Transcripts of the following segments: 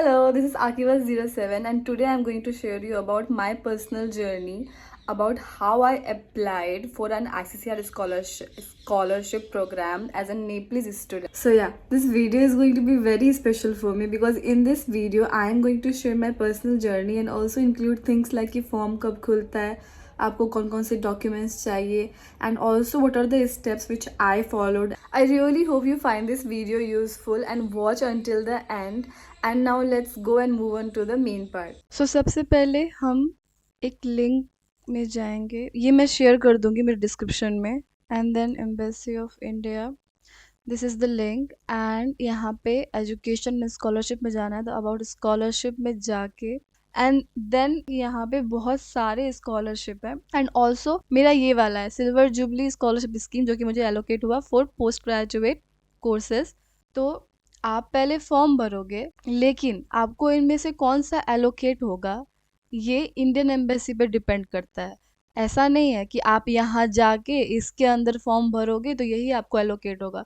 Hello, this is Akiva07 and today I'm going to share you about my personal journey about how I applied for an ICCR scholarship program as a Nepalese student. So yeah, this video is going to be very special for me because in this video I am going to share my personal journey and also include things like कि form कब खुलता है, आपको कौन कौन से documents चाहिए and also what are the steps which I followed. I really hope you find this video useful and watch until the end. And now let's go and move on to the main part. So सबसे पहले हम एक link में जाएंगे, ये मैं share कर दूंगी मेरे डिस्क्रिप्शन में. And then embassy of India, this is the link. And यहाँ पे एजुकेशन स्कॉलरशिप में जाना है, तो अबाउट स्कॉलरशिप में जाके एंड देन यहाँ पे बहुत सारे स्कॉलरशिप है. एंड ऑल्सो मेरा ये वाला है सिल्वर जुबली स्कॉलरशिप स्कीम, जो कि मुझे एलोकेट हुआ फॉर पोस्ट ग्रेजुएट कोर्सेज. तो आप पहले फॉर्म भरोगे, लेकिन आपको इनमें से कौन सा एलोकेट होगा ये इंडियन एम्बेसी पे डिपेंड करता है. ऐसा नहीं है कि आप यहाँ जाके इसके अंदर फॉर्म भरोगे तो यही आपको एलोकेट होगा.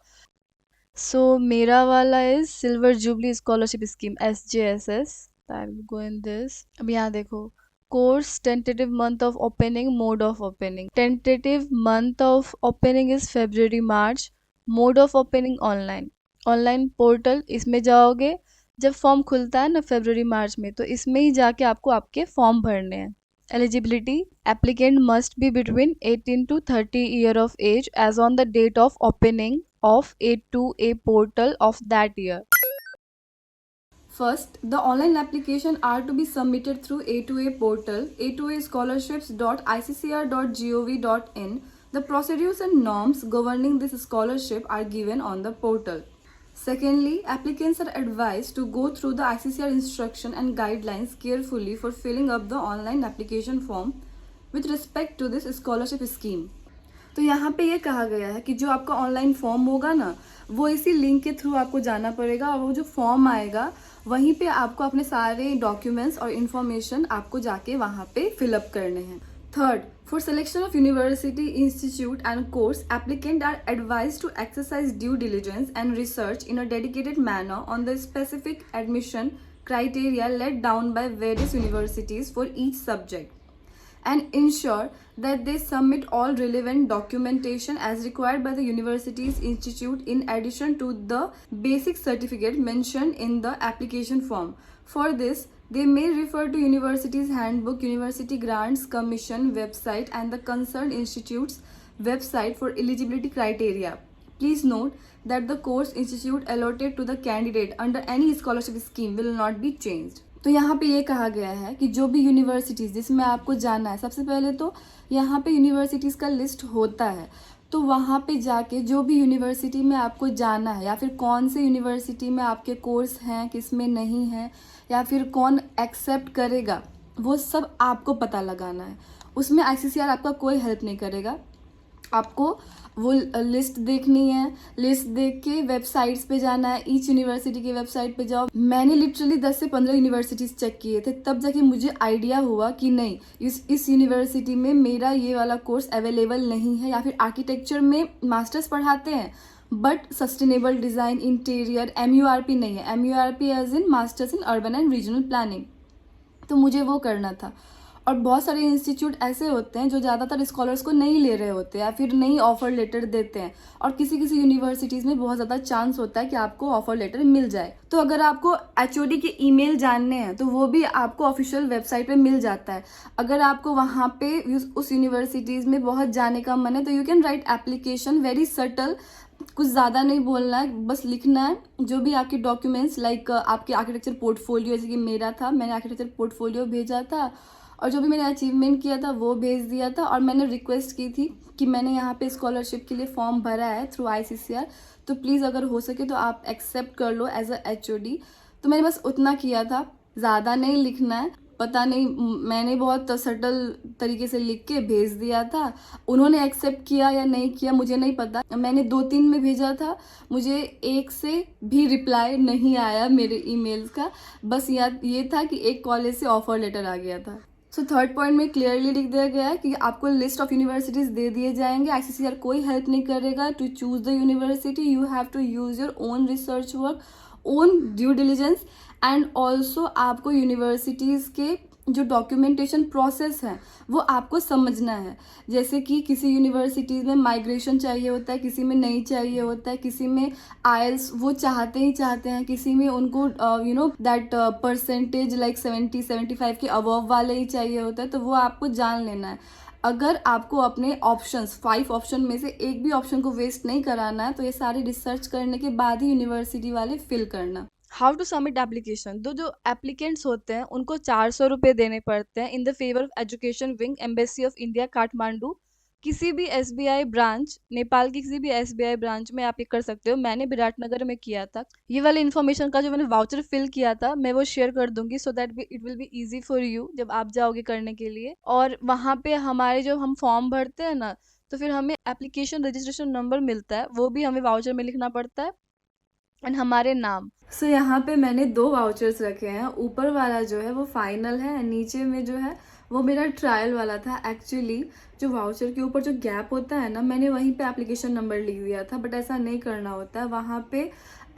सो मेरा वाला is silver jubilee scholarship scheme SJSS. I will go in this. अब यहाँ देखो, course tentative month of opening, mode of opening. Tentative month of opening is February March. Mode of opening online. Online portal, इसमें जाओगे जब form खुलता है ना February March में, तो इसमें ही जाके आपको आपके फॉर्म भरने हैं. Eligibility, applicant must be between 18 to 30 year of age age on the date of opening of A2A portal of that year. First, the online application are to be submitted through A2A portal, a2ascholarships.iccr.gov.in. The procedures and norms governing this scholarship are given on the portal. Secondly, applicants are advised to go through the ICCR instruction and guidelines carefully for filling up the online application form with respect to this scholarship scheme. तो यहाँ पे ये कहा गया है कि जो आपका ऑनलाइन फॉर्म होगा ना, वो इसी लिंक के थ्रू आपको जाना पड़ेगा और वो जो फॉर्म आएगा वहीं पे आपको अपने सारे डॉक्यूमेंट्स और इन्फॉर्मेशन आपको जाके वहाँ पे फिलअप करने हैं. Third, for selection of university, institute and course, applicants are advised to exercise due diligence and research in a dedicated manner on the specific admission criteria laid down by various universities for each subject, and ensure that they submit all relevant documentation as required by the university's institute in addition to the basic certificate mentioned in the application form. For this, they may refer to university's handbook, University Grants Commission website and the concerned institute's website for eligibility criteria. Please note that the course institute allotted to the candidate under any scholarship scheme will not be changed. तो यहाँ पे ये कहा गया है कि जो भी यूनिवर्सिटीज़ जिसमें आपको जाना है, सबसे पहले तो यहाँ पे यूनिवर्सिटीज़ का लिस्ट होता है. तो वहाँ पे जाके जो भी यूनिवर्सिटी में आपको जाना है या फिर कौन से यूनिवर्सिटी में आपके कोर्स हैं, किस में नहीं है, या फिर कौन एक्सेप्ट करेगा, वो सब आपको पता लगाना है. उसमें ICCR आपका कोई हेल्प नहीं करेगा. आपको वो लिस्ट देखनी है. लिस्ट देख के वेबसाइट्स पे जाना है, ईच यूनिवर्सिटी की वेबसाइट पे जाओ. मैंने लिटरली 10 से 15 यूनिवर्सिटीज़ चेक किए थे, तब जाके मुझे आइडिया हुआ कि नहीं, इस यूनिवर्सिटी में मेरा ये वाला कोर्स अवेलेबल नहीं है. या फिर आर्किटेक्चर में मास्टर्स पढ़ाते हैं but sustainable design, interior, MURP नहीं है. MURP as in masters in urban and regional planning. तो मुझे वो करना था. और बहुत सारे इंस्टीट्यूट ऐसे होते हैं जो ज़्यादातर स्कॉलर्स को नहीं ले रहे होते या फिर नहीं ऑफर लेटर देते हैं. और किसी किसी यूनिवर्सिटीज़ में बहुत ज़्यादा चांस होता है कि आपको ऑफर लेटर मिल जाए. तो अगर आपको HOD के ईमेल जानने हैं तो वो भी आपको ऑफिशियल वेबसाइट पे मिल जाता है. अगर आपको वहाँ पे उस यूनिवर्सिटीज़ में बहुत जाने का मन है तो you can write application, very subtle. कुछ ज़्यादा नहीं बोलना है, बस लिखना है जो भी आपके डॉक्यूमेंट्स लाइक आपके आर्किटेक्चर पोर्टफोलियो, जैसे कि मेरा था, मैंने आर्किटेक्चर पोर्टफोलियो भेजा था और जो भी मैंने अचीवमेंट किया था वो भेज दिया था. और मैंने रिक्वेस्ट की थी कि मैंने यहाँ पे स्कॉलरशिप के लिए फॉर्म भरा है थ्रू ICCR, तो प्लीज़ अगर हो सके तो आप एक्सेप्ट कर लो एज अ HOD. तो मैंने बस उतना किया था, ज़्यादा नहीं लिखना है. पता नहीं, मैंने बहुत सटल तरीके से लिख के भेज दिया था. उन्होंने एक्सेप्ट किया या नहीं किया मुझे नहीं पता. मैंने 2-3 में भेजा था, मुझे एक से भी रिप्लाई नहीं आया मेरे ईमेल्स का. बस ये था कि एक कॉलेज से ऑफर लेटर आ गया था. सो थर्ड पॉइंट में क्लियरली लिख दिया गया है कि आपको लिस्ट ऑफ यूनिवर्सिटीज़ दे दिए जाएंगे. ICCR कोई हेल्प नहीं करेगा to choose the university. You have to use your own research work, own due diligence and also आपको यूनिवर्सिटीज़ के जो डॉक्यूमेंटेशन प्रोसेस है वो आपको समझना है। जैसे कि किसी यूनिवर्सिटीज़ में माइग्रेशन चाहिए होता है, किसी में नहीं चाहिए होता है, किसी में आइल्स वो चाहते ही चाहते हैं, किसी में उनको दैट परसेंटेज लाइक 70-75 के अबव वाले ही चाहिए होता है। तो वो आपको जान लेना है। अगर आपको अपने ऑप्शंस 5 ऑप्शन में से एक भी ऑप्शन को वेस्ट नहीं कराना है तो ये सारी रिसर्च करने के बाद ही यूनिवर्सिटी वाले फिल करना। How to submit application. जो एप्लीकेंट्स होते हैं उनको 400 रुपये देने पड़ते हैं in the favour of education wing, embassy of India, Kathmandu. किसी भी SBI ब्रांच, नेपाल की किसी भी SBI ब्रांच में आप ये कर सकते हो। मैंने विराटनगर में किया था। ये वाले इन्फॉर्मेशन का जो मैंने वाउचर फिल किया था मैं वो शेयर कर दूंगी सो that it will be easy for you जब आप जाओगे करने के लिए। और वहाँ पे हमारे जो हम फॉर्म भरते हैं ना, तो फिर हमें एप्लीकेशन रजिस्ट्रेशन नंबर मिलता है, वो भी हमें वाउचर में लिखना पड़ता है एंड हमारे नाम। सो यहाँ पे मैंने 2 वाउचर्स रखे हैं। ऊपर वाला जो है वो फाइनल है, नीचे में जो है वो मेरा ट्रायल वाला था। एक्चुअली जो वाउचर के ऊपर जो गैप होता है ना, मैंने वहीं पे एप्लीकेशन नंबर लिख दिया था, बट ऐसा नहीं करना होता है। वहाँ पे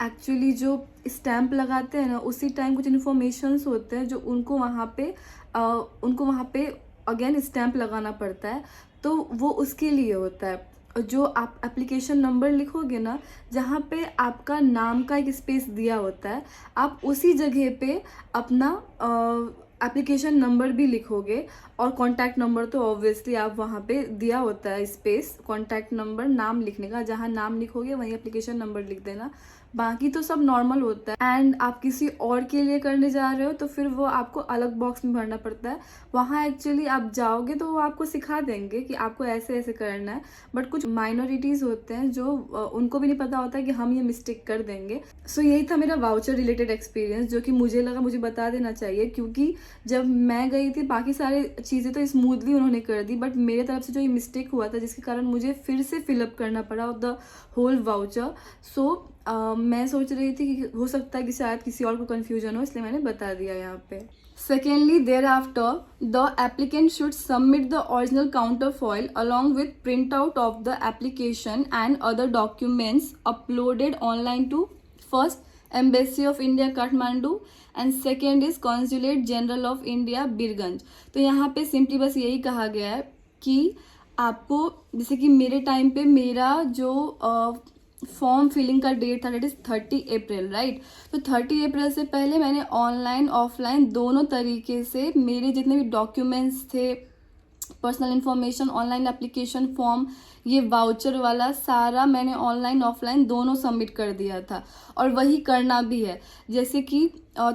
एक्चुअली जो स्टैंप लगाते हैं ना, उसी टाइम कुछ इन्फॉर्मेशंस होते हैं जो उनको वहाँ पे अगेन स्टैंप लगाना पड़ता है, तो वो उसके लिए होता है। जो आप एप्लीकेशन नंबर लिखोगे ना, जहाँ पे आपका नाम का एक स्पेस दिया होता है, आप उसी जगह पे अपना एप्लीकेशन नंबर भी लिखोगे। और कॉन्टैक्ट नंबर तो ऑब्वियसली आप वहाँ पे दिया होता है स्पेस, कॉन्टैक्ट नंबर नाम लिखने का, जहाँ नाम लिखोगे वहीं एप्लीकेशन नंबर लिख देना। बाकी तो सब नॉर्मल होता है। एंड आप किसी और के लिए करने जा रहे हो तो फिर वो आपको अलग बॉक्स में भरना पड़ता है। वहाँ एक्चुअली आप जाओगे तो वो आपको सिखा देंगे कि आपको ऐसे ऐसे करना है, बट कुछ माइनॉरिटीज़ होते हैं जो उनको भी नहीं पता होता है कि हम ये मिस्टेक कर देंगे। सो यही था मेरा वाउचर रिलेटेड एक्सपीरियंस, जो कि मुझे लगा मुझे बता देना चाहिए, क्योंकि जब मैं गई थी बाकी सारी चीज़ें तो स्मूथली उन्होंने कर दी, बट मेरे तरफ से जो ये मिस्टेक हुआ था जिसके कारण मुझे फिर से फिलअप करना पड़ा द होल वाउचर। सो मैं सोच रही थी कि हो सकता है कि शायद किसी और को कन्फ्यूजन हो, इसलिए मैंने बता दिया यहाँ पे। Secondly, thereafter, the applicant should submit the original counterfoil along with printout of the application and other documents uploaded online to first Embassy of India Kathmandu and second is Consulate General of India Birgunj. तो यहाँ पे simply बस यही कहा गया है कि आपको, जैसे कि मेरे टाइम पे मेरा जो फॉर्म फिलिंग का डेट था, डेट इज़ 30 अप्रैल, राइट। तो 30 अप्रैल से पहले मैंने ऑनलाइन ऑफलाइन दोनों तरीके से मेरे जितने भी डॉक्यूमेंट्स थे, personal information, online application form, ये वाउचर वाला सारा मैंने ऑनलाइन ऑफलाइन दोनों सबमिट कर दिया था। और वही करना भी है। जैसे कि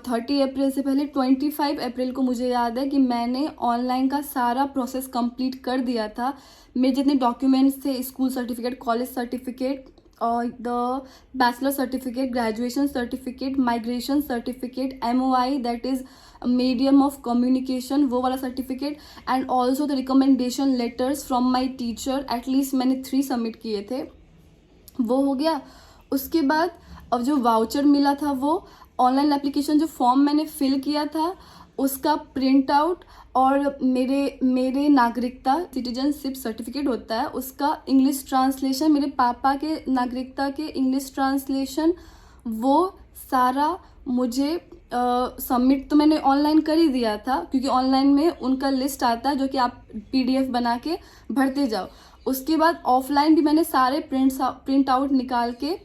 30 अप्रैल से पहले 25 अप्रैल को मुझे याद है कि मैंने ऑनलाइन का सारा प्रोसेस कंप्लीट कर दिया था। मेरे जितने डॉक्यूमेंट्स थे, स्कूल सर्टिफिकेट, कॉलेज सर्टिफिकेट, और the bachelor certificate, graduation certificate, migration certificate, MOI that is medium of communication, वो वाला certificate, and also the recommendation letters from my teacher, at least मैंने 3 सबमिट किए थे, वो हो गया। उसके बाद अब जो वाउचर मिला था, वो ऑनलाइन एप्लीकेशन जो फॉर्म मैंने फिल किया था उसका प्रिंट आउट, और मेरे नागरिकता सिटीजनशिप सर्टिफिकेट होता है उसका इंग्लिश ट्रांसलेशन, मेरे पापा के नागरिकता के इंग्लिश ट्रांसलेशन, वो सारा मुझे सबमिट तो मैंने ऑनलाइन कर ही दिया था, क्योंकि ऑनलाइन में उनका लिस्ट आता है जो कि आप PDF बना के भरते जाओ। उसके बाद ऑफलाइन भी मैंने सारे प्रिंट आउट निकाल के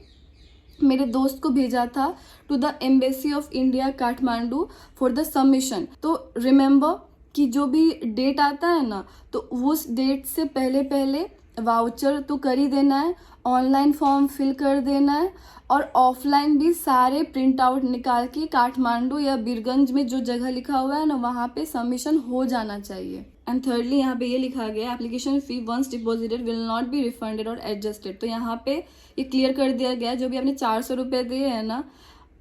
मेरे दोस्त को भेजा था to the embassy of India Kathmandu for the submission. तो रिमेंबर कि जो भी डेट आता है ना, तो उस डेट से पहले वाउचर तो कर ही देना है, ऑनलाइन फॉर्म फिल कर देना है, और ऑफलाइन भी सारे प्रिंट आउट निकाल के काठमांडू या बीरगंज में जो जगह लिखा हुआ है ना, वहाँ पे सबमिशन हो जाना चाहिए। एंड थर्डली यहाँ पे ये लिखा गया, application fee once deposited will not be refunded और एडजस्टेड। तो यहाँ पे ये क्लियर कर दिया गया, जो भी आपने 400 रुपये दिए हैं ना,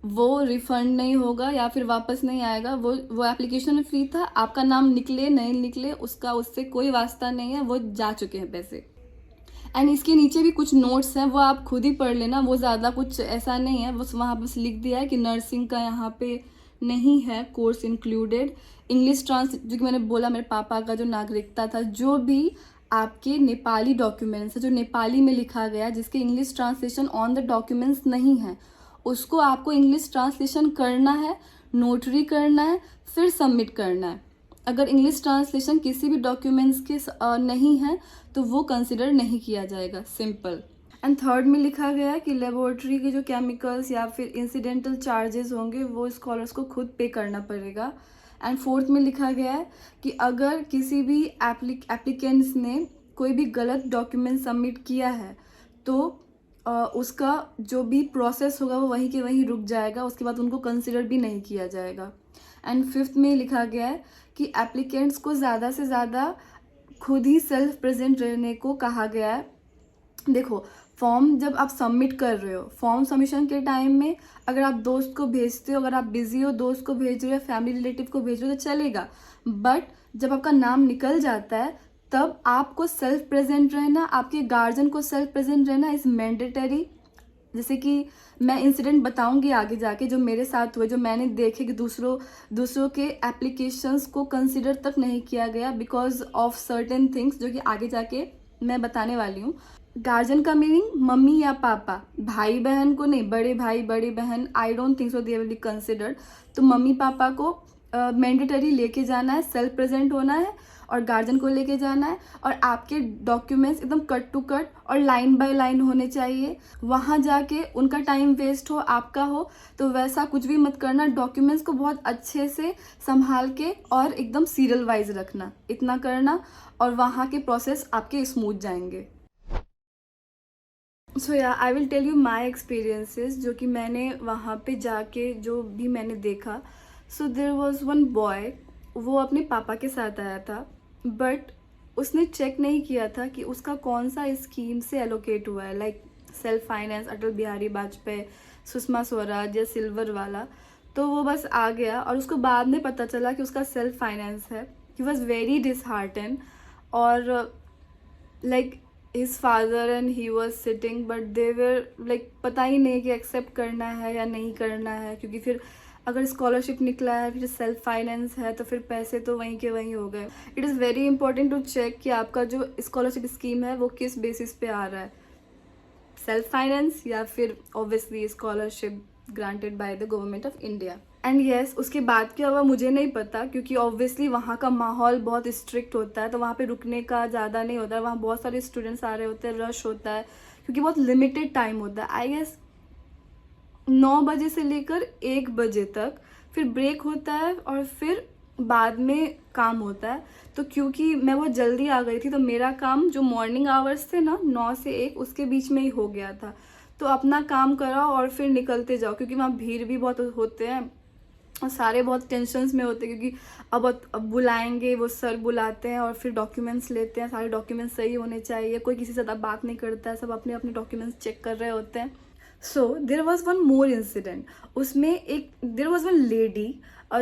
वो रिफंड नहीं होगा या फिर वापस नहीं आएगा। वो एप्लीकेशन फी था, आपका नाम निकले नहीं निकले उसका उससे कोई वास्ता नहीं है, वो जा चुके हैं पैसे। एंड इसके नीचे भी कुछ नोट्स हैं, वो आप खुद ही पढ़ लेना, वो ज़्यादा कुछ ऐसा नहीं है, बस वहाँ बस लिख दिया है कि नर्सिंग का यहाँ पे नहीं है कोर्स इंक्लूडेड। इंग्लिश जो कि मैंने बोला मेरे पापा का जो नागरिकता था, जो भी आपके नेपाली डॉक्यूमेंट्स है, जो नेपाली में लिखा गया, जिसके English translation on the documents नहीं है, उसको आपको इंग्लिश ट्रांसलेशन करना है, नोटरी करना है, फिर सबमिट करना है। अगर इंग्लिश ट्रांसलेशन किसी भी डॉक्यूमेंट्स के नहीं है तो वो कंसिडर नहीं किया जाएगा, सिंपल। एंड थर्ड में लिखा गया है कि लेबोरेटरी के जो केमिकल्स या फिर इंसिडेंटल चार्जेस होंगे वो स्कॉलर्स को खुद पे करना पड़ेगा। एंड फोर्थ में लिखा गया है कि अगर किसी भी एप्लीकेंट्स ने कोई भी गलत डॉक्यूमेंट सबमिट किया है तो उसका जो भी प्रोसेस होगा वो वहीं के वहीं रुक जाएगा, उसके बाद उनको कंसिडर भी नहीं किया जाएगा। एंड फिफ्थ में लिखा गया है कि एप्लीकेंट्स को ज़्यादा से ज़्यादा खुद ही सेल्फ प्रेजेंट रहने को कहा गया है। देखो, फॉर्म जब आप सबमिट कर रहे हो, फॉर्म सबमिशन के टाइम में अगर आप दोस्त को भेजते हो, अगर आप बिजी हो, दोस्त को भेज रहे हो या फैमिली रिलेटिव को भेज रहे हो तो चलेगा, बट जब आपका नाम निकल जाता है तब आपको सेल्फ प्रेजेंट रहना, आपके गार्जियन को सेल्फ प्रेजेंट रहना इज़ मैंडेटरी। जैसे कि मैं इंसिडेंट बताऊंगी आगे जाके जो मेरे साथ हुए, जो मैंने देखे कि दूसरों के एप्लीकेशंस को कंसिडर तक नहीं किया गया बिकॉज ऑफ सर्टेन थिंग्स, जो कि आगे जाके मैं बताने वाली हूँ। गार्जियन का मीनिंग मम्मी या पापा, भाई बहन को नहीं, बड़े भाई बड़ी बहन, I don't think so they will be considered. तो मम्मी पापा को मैंडेटरी लेके जाना है, सेल्फ प्रेजेंट होना है और गार्जियन को लेके जाना है, और आपके डॉक्यूमेंट्स एकदम कट टू कट और लाइन बाय लाइन होने चाहिए। वहाँ जाके उनका टाइम वेस्ट हो, आपका हो, तो वैसा कुछ भी मत करना। डॉक्यूमेंट्स को बहुत अच्छे से संभाल के और एकदम सीरियल वाइज रखना, इतना करना और वहाँ के प्रोसेस आपके स्मूथ जाएंगे। So yeah I will tell you my experiences, जो कि मैंने वहाँ पे जाके जो भी मैंने देखा। So there was one boy, वो अपने पापा के साथ आया था, बट उसने चेक नहीं किया था कि उसका कौन सा स्कीम से एलोकेट हुआ है, like self finance, Atal Bihari Vajpayee, Sushma Swaraj या सिल्वर वाला। तो वो बस आ गया और उसको बाद में पता चला कि उसका सेल्फ फाइनेंस है। ही वॉज वेरी डिसहार्टेन और like his father and he was sitting but they were like पता ही नहीं कि एक्सेप्ट करना है या नहीं करना है, क्योंकि फिर अगर स्कॉलरशिप निकला है, फिर सेल्फ फाइनेंस है, तो फिर पैसे तो वहीं के वहीं हो गए। It is very important to check कि आपका जो स्कॉलरशिप स्कीम है वो किस बेसिस पे आ रहा है, सेल्फ फाइनेंस या फिर obviously scholarship granted by the government of India. And yes, उसके बाद क्या हुआ मुझे नहीं पता, क्योंकि ऑब्वियसली वहाँ का माहौल बहुत स्ट्रिक्ट होता है, तो वहाँ पे रुकने का ज़्यादा नहीं होता है। वहाँ बहुत सारे स्टूडेंट्स आ रहे होते हैं, रश होता है, क्योंकि बहुत लिमिटेड टाइम होता है। आई गेस 9 बजे से लेकर 1 बजे तक, फिर ब्रेक होता है और फिर बाद में काम होता है। तो क्योंकि मैं बहुत जल्दी आ गई थी तो मेरा काम जो मॉर्निंग आवर्स थे ना 9 से 1 उसके बीच में ही हो गया था। तो अपना काम कराओ और फिर निकलते जाओ, क्योंकि वहाँ भीड़ भी बहुत होते हैं और सारे बहुत टेंशन्स में होते हैं, क्योंकि अब बुलाएंगे, वो सर बुलाते हैं और फिर डॉक्यूमेंट्स लेते हैं, सारे डॉक्यूमेंट्स सही होने चाहिए, कोई किसी से ज़्यादा बात नहीं करता है, सब अपने अपने डॉक्यूमेंट्स चेक कर रहे होते हैं। So there was one more incident, उसमें there was one lady,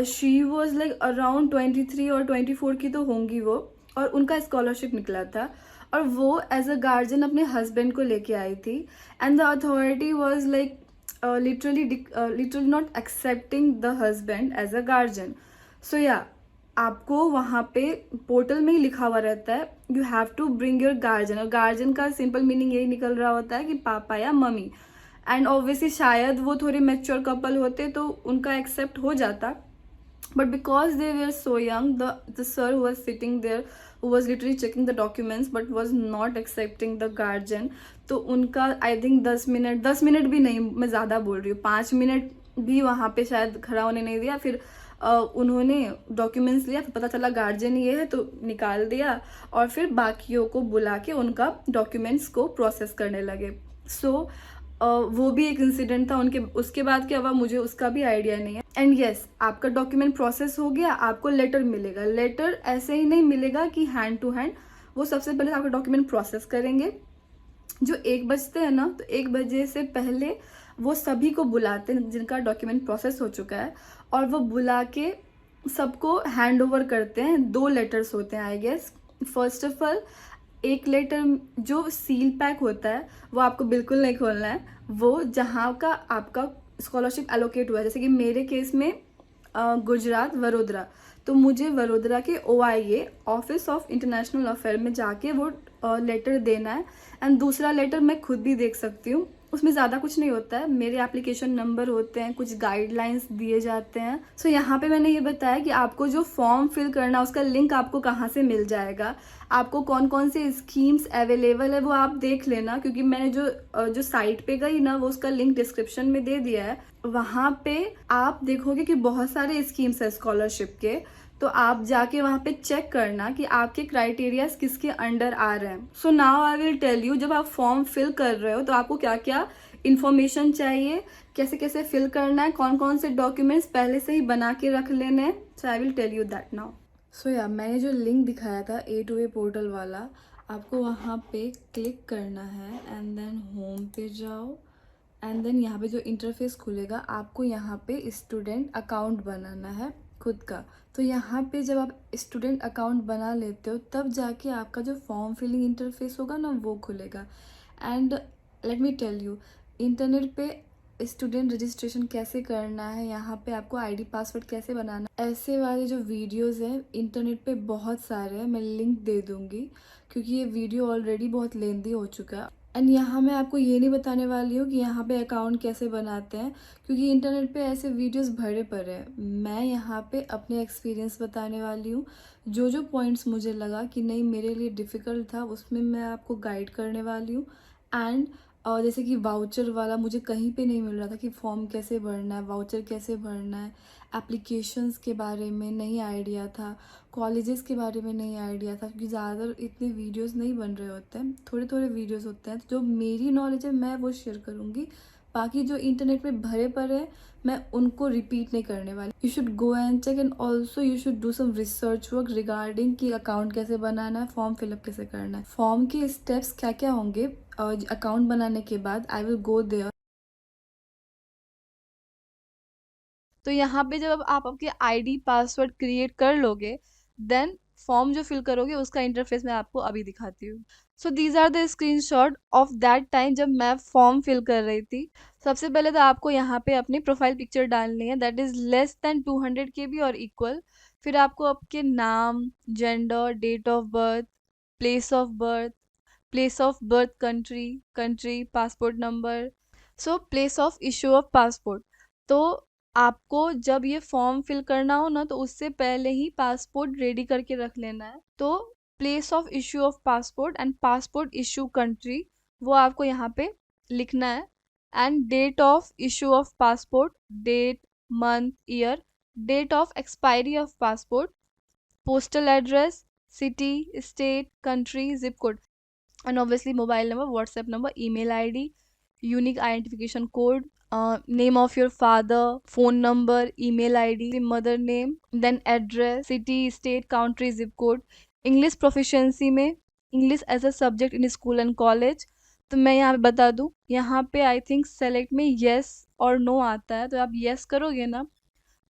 she was like around 23 और 24 की तो होंगी वो, और उनका स्कॉलरशिप निकला था और वो एज अ गार्जियन अपने हस्बैंड को लेके आई थी। And the authority was like literally not accepting the husband as a guardian. So yeah, आपको वहाँ पे पोर्टल में ही लिखा हुआ रहता है you have to bring your guardian, और गार्जियन का सिंपल मीनिंग यही निकल रहा होता है कि पापा या मम्मी। एंड ऑब्वियसली शायद वो थोड़े मैच्योर कपल होते तो उनका एक्सेप्ट हो जाता, but because they were so young, the sir who was sitting there, who was literally checking the documents but was not accepting the guardian, तो उनका आई थिंक 10 मिनट भी नहीं, मैं ज़्यादा बोल रही हूँ, 5 मिनट भी वहाँ पे शायद खड़ा होने नहीं दिया। फिर उन्होंने डॉक्यूमेंट्स लिया, फिर पता चला गार्जियन ये है तो निकाल दिया, और फिर बाकियों को बुला के उनका डॉक्यूमेंट्स को प्रोसेस करने लगे। सो वो भी एक इंसिडेंट था। उसके बाद क्या हुआ मुझे उसका भी आइडिया नहीं है। एंड येस, आपका डॉक्यूमेंट प्रोसेस हो गया, आपको लेटर मिलेगा। लेटर ऐसे ही नहीं मिलेगा कि हैंड टू हैंड, वो सबसे पहले आपका डॉक्यूमेंट प्रोसेस करेंगे। जो 1 बजते हैं ना, तो 1 बजे से पहले वो सभी को बुलाते हैं जिनका डॉक्यूमेंट प्रोसेस हो चुका है, और वो बुला के सबको हैंड ओवर करते हैं। 2 लेटर्स होते हैं I guess. First of all, एक लेटर जो सील पैक होता है वो आपको बिल्कुल नहीं खोलना है, वो जहाँ का आपका स्कॉलरशिप एलोकेट हुआ है। जैसे कि मेरे केस में गुजरात वडोदरा, तो मुझे वडोदरा के OIA office of international affair में जाके वो लेटर देना है। एंड दूसरा लेटर मैं खुद भी देख सकती हूँ, उसमें ज़्यादा कुछ नहीं होता है, मेरे एप्लीकेशन नंबर होते हैं, कुछ गाइडलाइंस दिए जाते हैं। सो यहाँ पे मैंने ये बताया कि आपको जो फॉर्म फिल करना उसका लिंक आपको कहाँ से मिल जाएगा, आपको कौन कौन से स्कीम्स अवेलेबल है वो आप देख लेना, क्योंकि मैंने जो साइट पे गई ना वो उसका लिंक डिस्क्रिप्शन में दे दिया है। वहाँ पे आप देखोगे कि बहुत सारे स्कीम्स है स्कॉलरशिप के, तो आप जाके वहाँ पे चेक करना कि आपके क्राइटेरियाज किसके अंडर आ रहे हैं। So now I will tell you, जब आप फॉर्म फिल कर रहे हो तो आपको क्या क्या इन्फॉर्मेशन चाहिए, कैसे कैसे फिल करना है, कौन कौन से डॉक्यूमेंट्स पहले से ही बना के रख लेने हैं। So I will tell you that now. So yeah मैंने जो लिंक दिखाया था A2A पोर्टल वाला, आपको वहाँ पे क्लिक करना है एंड देन होम पे जाओ एंड देन यहाँ पे जो इंटरफेस खुलेगा आपको यहाँ पे स्टूडेंट अकाउंट बनाना है खुद का। तो यहाँ पे जब आप स्टूडेंट अकाउंट बना लेते हो तब जाके आपका जो फॉर्म फिलिंग इंटरफेस होगा ना वो खुलेगा। And let me tell you, internet पे स्टूडेंट रजिस्ट्रेशन कैसे करना है, यहाँ पे आपको आईडी पासवर्ड कैसे बनाना, ऐसे वाले जो वीडियोस हैं इंटरनेट पे बहुत सारे हैं, मैं लिंक दे दूँगी क्योंकि ये वीडियो ऑलरेडी बहुत लेंदी हो चुका है। एंड यहाँ मैं आपको ये नहीं बताने वाली हूँ कि यहाँ पे अकाउंट कैसे बनाते हैं, क्योंकि इंटरनेट पे ऐसे वीडियोस भरे पड़े हैं। मैं यहाँ पे अपने एक्सपीरियंस बताने वाली हूँ, जो जो पॉइंट्स मुझे लगा कि नहीं मेरे लिए डिफ़िकल्ट था उसमें मैं आपको गाइड करने वाली हूँ। एंड जैसे कि वाउचर वाला मुझे कहीं पे नहीं मिल रहा था कि फॉर्म कैसे भरना है, वाउचर कैसे भरना है, एप्लीकेशंस के बारे में नहीं आइडिया था, कॉलेजेस के बारे में नहीं आइडिया था, क्योंकि ज़्यादातर इतने वीडियोस नहीं बन रहे होते हैं, थोड़े थोड़े वीडियोस होते हैं। तो जो मेरी नॉलेज है मैं वो शेयर करूँगी, बाकी जो इंटरनेट पे भरे पड़े हैं मैं उनको रिपीट नहीं करने वाली। You should go and check and also you should do some research work regarding कि अकाउंट कैसे बनाना है, फॉर्म फिलअप कैसे करना है, फॉर्म के स्टेप्स क्या क्या होंगे अकाउंट बनाने के बाद। I will go there. तो यहाँ पे जब आप आपके आईडी पासवर्ड क्रिएट कर लोगे देन फॉर्म जो फिल करोगे उसका इंटरफेस मैं आपको अभी दिखाती हूँ। So these are the screenshot of that time जब मैं फॉर्म फिल कर रही थी। सबसे पहले तो आपको यहाँ पे अपनी प्रोफाइल पिक्चर डालनी है, that is less than 200 KB और इक्वल। फिर आपको आपके नाम, gender, date of birth, place of birth, place of birth, country, passport number, so place of issue of passport. तो आपको जब ये फॉर्म फिल करना हो ना तो उससे पहले ही पासपोर्ट रेडी करके रख लेना है। तो place of issue of passport and passport issue country वो आपको यहाँ पे लिखना है। And date of issue of passport, date, month, year, date of expiry of passport, postal address, city, state, country, zip code, and obviously mobile number, WhatsApp number, email ID, unique identification code, name of your father, phone number, email ID, mother name, then address, city, state, country, zip code, English proficiency में English as a subject in school and college। तो मैं यहाँ पे बता दूँ, यहाँ पे I think select में yes और no आता है, तो आप yes करोगे ना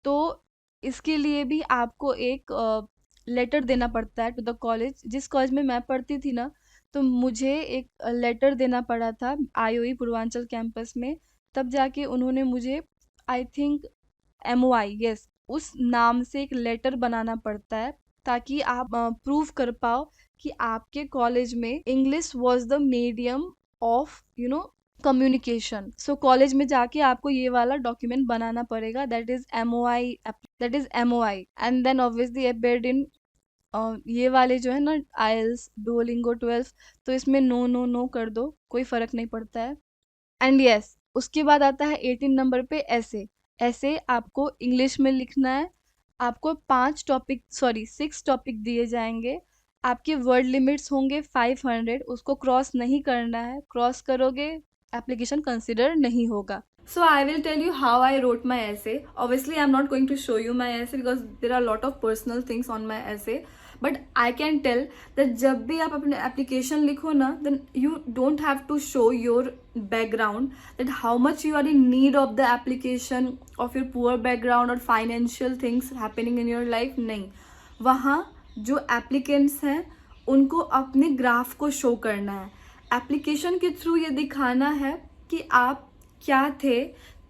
तो इसके लिए भी आपको एक लेटर देना पड़ता है टू द कॉलेज। जिस कॉलेज में मैं पढ़ती थी ना तो मुझे एक लेटर देना पड़ा था IOE पूर्वांचल कैंपस में, तब जाके उन्होंने मुझे आई थिंक MOI, यस, उस नाम से एक लेटर बनाना पड़ता है ताकि आप प्रूव कर पाओ कि आपके कॉलेज में English was the medium of communication. So college में जाके आपको ये वाला डॉक्यूमेंट बनाना पड़ेगा, that is MOI। And then obviously appeared in ये वाले जो है ना IELTS, डुओलिंगो 12, तो इसमें नो नो नो कर दो, कोई फर्क नहीं पड़ता है। एंड यस, उसके बाद आता है 18 नंबर पे ऐसे आपको इंग्लिश में लिखना है। आपको 6 टॉपिक दिए जाएंगे। आपके वर्ड लिमिट्स होंगे 500, उसको क्रॉस नहीं करना है, क्रॉस करोगे एप्लीकेशन कंसिडर नहीं होगा। So I will tell you how I wrote my essay. Obviously I'm not going to show you my essay because there are a lot of personal things on my essay, but I can tell that जब भी आप अपने application लिखो ना then you don't have to show your background, that how much you are in need of the application, of your poor background or financial things happening in your life। नहीं, वहाँ जो applicants हैं उनको अपने graph को show करना है, application के थ्रू ये दिखाना है कि आप क्या थे,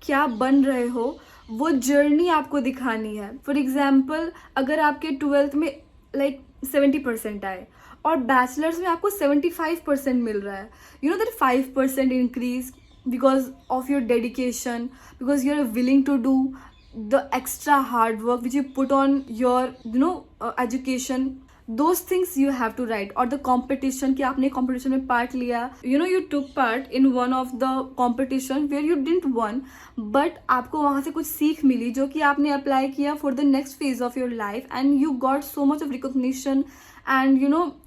क्या बन रहे हो, वो जर्नी आपको दिखानी है। फॉर एग्जाम्पल अगर आपके 12th में लाइक 70% आए और बैचलर्स में आपको 75% मिल रहा है, you know that 5% increase because of your dedication, because you're willing to do the extra hard work which you put on your education. those things you have to write. और the competition, कि आपने competition में part लिया, you took part in one of the competition where you didn't won, but आपको वहाँ से कुछ सीख मिली जो कि आपने apply किया for the next phase of your life, and you got so much of recognition, and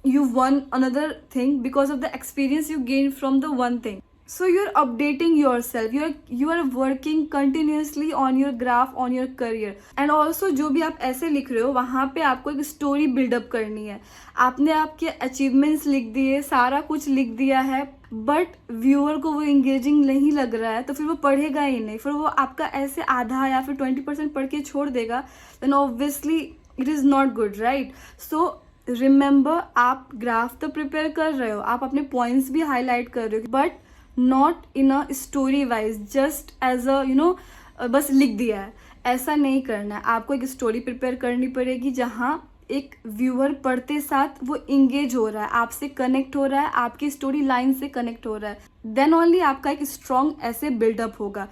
you won another thing because of the experience you gained from the one thing. So you're updating yourself, you are working continuously on your graph, on your career. And also जो भी आप ऐसे लिख रहे हो वहाँ पे आपको एक स्टोरी बिल्डअप करनी है. आपने आपके अचीवमेंट्स लिख दिए, सारा कुछ लिख दिया है, बट व्यूअर को वो इंगेजिंग नहीं लग रहा है, तो फिर वो पढ़ेगा ही नहीं. फिर वो आपका ऐसे आधा या फिर 20% पढ़ के छोड़ देगा, then obviously it is not good, right? So remember, आप ग्राफ तो प्रिपेयर कर रहे हो, आप अपने पॉइंट्स भी हाईलाइट कर रहे हो, but not in a story wise, just as a बस लिख दिया है. ऐसा नहीं करना है. आपको एक स्टोरी प्रिपेयर करनी पड़ेगी जहाँ एक व्यूअर पढ़ते साथ वो इंगेज हो रहा है, आपसे कनेक्ट हो रहा है, आपकी स्टोरी लाइन से कनेक्ट हो रहा है. देन ओनली आपका एक स्ट्रॉन्ग ऐसे बिल्डअप होगा.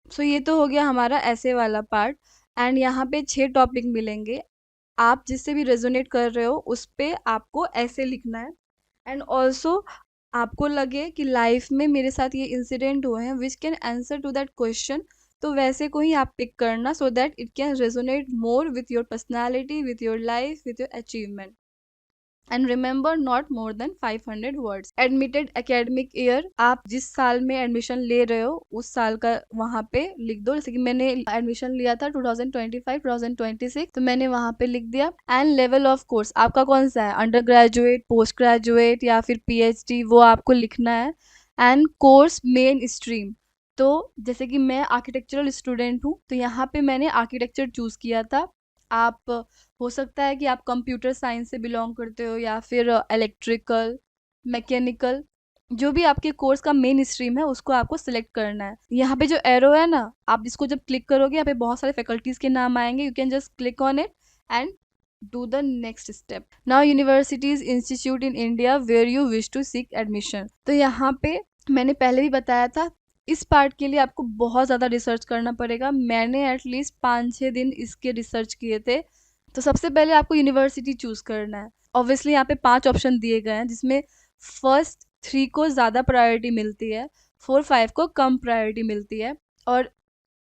सो ये तो हो गया हमारा ऐसे वाला पार्ट. एंड यहाँ पे 6 टॉपिक मिलेंगे. आप जिससे भी रेजोनेट कर रहे हो उस पे आपको ऐसे लिखना है. एंड ऑल्सो आपको लगे कि लाइफ में मेरे साथ ये इंसिडेंट हुए हैं which can answer to that question, तो वैसे को ही आप पिक करना, so that it can resonate more with your personality, with your life, with your achievement. And remember, not more than 500 words. Admitted academic year, आप जिस साल में एडमिशन ले रहे हो उस साल का वहाँ पे लिख दो. जैसे कि मैंने एडमिशन लिया था 2025 2026, तो मैंने वहाँ पे लिख दिया. एंड लेवल ऑफ कोर्स आपका कौन सा है, अंडर ग्रेजुएट, पोस्ट ग्रेजुएट या फिर PhD, वो आपको लिखना है. एंड कोर्स मेन स्ट्रीम, तो जैसे कि मैं आर्किटेक्चरल स्टूडेंट हूँ, तो यहाँ पे मैंने आर्किटेक्चर चूज किया था. आप हो सकता है कि आप कंप्यूटर साइंस से बिलोंग करते हो या फिर इलेक्ट्रिकल, मैकेनिकल, जो भी आपके कोर्स का मेन स्ट्रीम है उसको आपको सिलेक्ट करना है. यहाँ पे जो एरो है ना, आप इसको जब क्लिक करोगे यहाँ पे बहुत सारे फैकल्टीज के नाम आएंगे. You can just click on it and do the next step. Now universities institute in India where you wish to seek admission. तो यहाँ पे मैंने पहले भी बताया था, इस पार्ट के लिए आपको बहुत ज़्यादा रिसर्च करना पड़ेगा. मैंने एटलीस्ट 5-6 दिन इसके रिसर्च किए थे. तो सबसे पहले आपको यूनिवर्सिटी चूज़ करना है. ऑब्वियसली यहाँ पे 5 ऑप्शन दिए गए हैं जिसमें फर्स्ट 3 को ज़्यादा प्रायोरिटी मिलती है, 4-5 को कम प्रायोरिटी मिलती है, और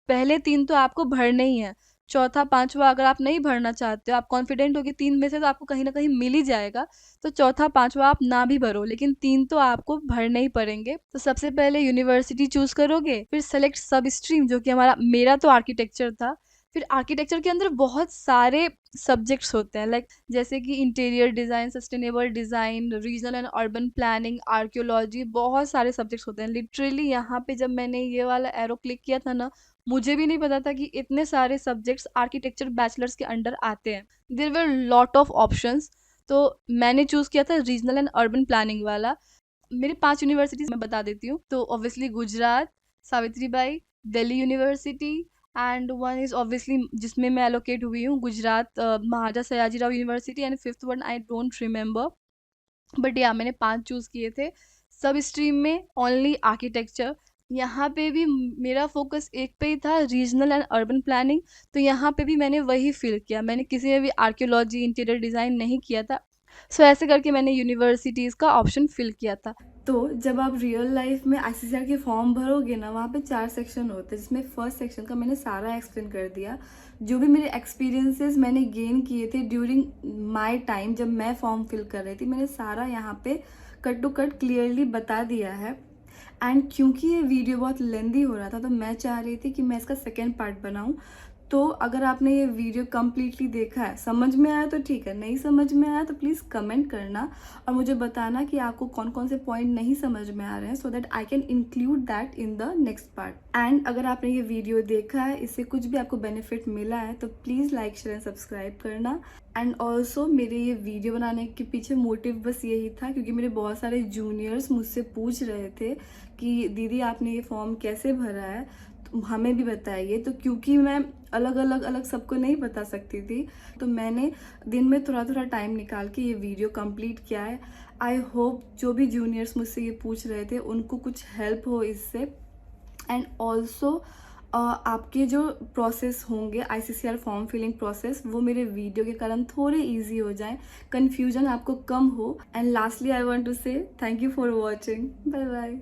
पहले 3 तो आपको भरने ही है. चौथा 5वां अगर आप नहीं भरना चाहते हो, आप कॉन्फिडेंट हो कि 3 में से तो आपको कहीं ना कहीं मिल ही जाएगा, तो चौथा 5वां आप ना भी भरो, लेकिन 3 तो आपको भरने ही पड़ेंगे. तो सबसे पहले यूनिवर्सिटी चूज करोगे, फिर सेलेक्ट सब स्ट्रीम, जो कि मेरा तो आर्किटेक्चर था. फिर आर्किटेक्चर के अंदर बहुत सारे सब्जेक्ट्स होते हैं, लाइक जैसे कि interior design, sustainable design, regional and urban planning, archaeology, बहुत सारे सब्जेक्ट्स होते हैं. लिटरली यहाँ पे जब मैंने ये वाला एरो क्लिक किया था ना, मुझे भी नहीं पता था कि इतने सारे सब्जेक्ट्स आर्किटेक्चर बैचलर्स के अंडर आते हैं. There were lot of options. तो मैंने चूज़ किया था रीजनल एंड अर्बन प्लानिंग वाला. मेरे 5 यूनिवर्सिटीज़ मैं बता देती हूँ. तो obviously Gujarat, Savitribai, Delhi university, and one is obviously जिसमें मैं एलोकेट हुई हूँ, Gujarat Maharaja Sayajirao university, and 5th one I don't remember, but yeah मैंने 5 चूज़ किए थे. सब स्ट्रीम में ओनली आर्किटेक्चर. यहाँ पे भी मेरा फोकस एक पे ही था, रीजनल एंड अर्बन प्लानिंग. तो यहाँ पे भी मैंने वही फील किया, मैंने किसी में भी आर्कियोलॉजी, इंटीरियर डिज़ाइन नहीं किया था. सो ऐसे करके मैंने यूनिवर्सिटीज़ का ऑप्शन फिल किया था. तो जब आप रियल लाइफ में ICCR के फॉर्म भरोगे ना, वहाँ पे 4 सेक्शन होते हैं, जिसमें फर्स्ट सेक्शन का मैंने सारा एक्सप्लेन कर दिया. जो भी मेरे एक्सपीरियंसेस मैंने गेन किए थे ड्यूरिंग माय टाइम जब मैं फॉर्म फिल कर रही थी, मैंने सारा यहाँ पे कट टू कट क्लियरली बता दिया है. एंड क्योंकि ये वीडियो बहुत लेंदी हो रहा था, तो मैं चाह रही थी कि मैं इसका सेकेंड पार्ट बनाऊँ. तो अगर आपने ये वीडियो कम्प्लीटली देखा है, समझ में आया तो ठीक है, नहीं समझ में आया तो प्लीज़ कमेंट करना और मुझे बताना कि आपको कौन कौन से पॉइंट नहीं समझ में आ रहे हैं, so that I can include that in the next part. And अगर आपने ये वीडियो देखा है, इससे कुछ भी आपको बेनिफिट मिला है, तो please like, share and subscribe करना. एंड ऑल्सो मेरे ये वीडियो बनाने के पीछे मोटिव बस यही था, क्योंकि मेरे बहुत सारे जूनियर्स मुझसे पूछ रहे थे कि दीदी आपने ये फॉर्म कैसे भरा है. हमें भी बताइए। तो क्योंकि मैं अलग सबको नहीं बता सकती थी, तो मैंने दिन में थोड़ा थोड़ा टाइम निकाल के ये वीडियो कंप्लीट किया है। आई होप जो भी जूनियर्स मुझसे ये पूछ रहे थे उनको कुछ हेल्प हो इससे। एंड ऑल्सो आपके जो प्रोसेस होंगे आईसीसीआर फॉर्म फिलिंग प्रोसेस, वो मेरे वीडियो के कारण थोड़े इजी हो जाएं, कन्फ्यूजन आपको कम हो। And lastly I want to say thank you for watching. Bye bye.